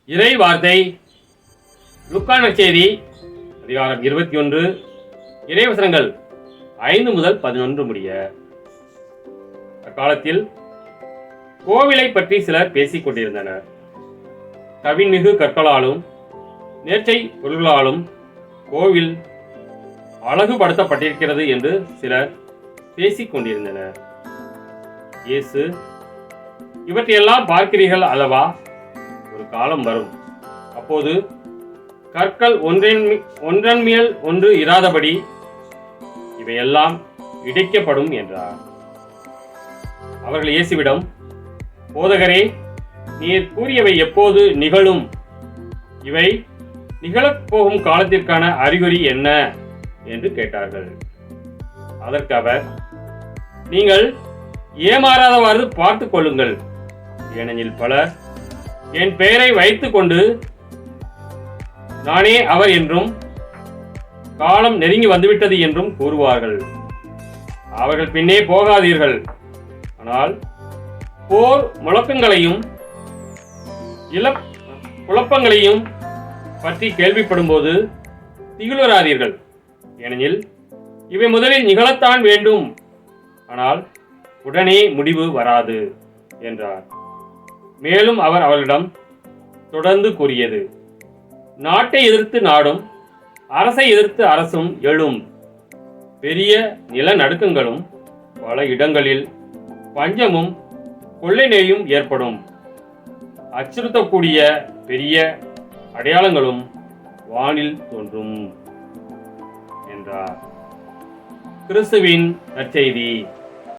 இறை வார்த்தை லூக்கா நற்செய்தி அதிகாரம் 21 இறைவசனங்கள் 5 முதல் 11 முடிய. அக்காலத்தில் கோவிலை பற்றி சிலர் பேசிக் கொண்டிருந்தனர். கவின்மிகு கற்களாலும் நேர்ச்சை பொருள்களாலும் கோவில் அழகுபடுத்தப்பட்டிருக்கிறது என்று சிலர் பேசிக் கொண்டிருந்தனர். இயேசு, இவற்றையெல்லாம் பார்க்கிறீர்கள் அல்லவா? ஒரு காலம் வரும், அப்போது கற்கள் ஒன்றன் மேல் ஒன்று இராதபடி இவையெல்லாம் இடிக்கப்படும் என்றார். அவர்கள் இயேசுவிடம், போதகரே, நீர் கூறியவை எப்போது நிகழும்? இவை நிகழப்போகும் காலத்திற்கான அறிகுறி என்ன என்று கேட்டார்கள். அதற்கு அவர், நீங்கள் ஏமாறாதவாறு பார்த்துக் கொள்ளுங்கள். ஏனெனில் பலர் என் பெயரை வைத்துக் கொண்டு நானே அவர் என்றும் காலம் நெருங்கி வந்துவிட்டது என்றும் கூறுவார்கள். அவர்கள் பின்னே போகாதீர்கள். ஆனால் போர் முழக்கங்களையும் குழப்பங்களையும் பற்றி கேள்விப்படும்போது திகிலுறாதீர்கள். ஏனெனில் இவை முதலில் நிகழத்தான் வேண்டும், ஆனால் உடனே முடிவு வராது என்றார். மேலும் அவர் அவர்களிடம் தொடர்ந்து கூறியது, நாட்டை எதிர்த்து நாடும் அரசை எதிர்த்து அரசும் எழும். பெரிய நிலநடுக்கங்களும் பல இடங்களில் பஞ்சமும் கொள்ளை நோயும் ஏற்படும். அச்சுறுத்தக்கூடிய பெரிய அடையாளங்களும் வானில் தோன்றும் என்றார். கிறிஸ்துவின் நற்செய்தி.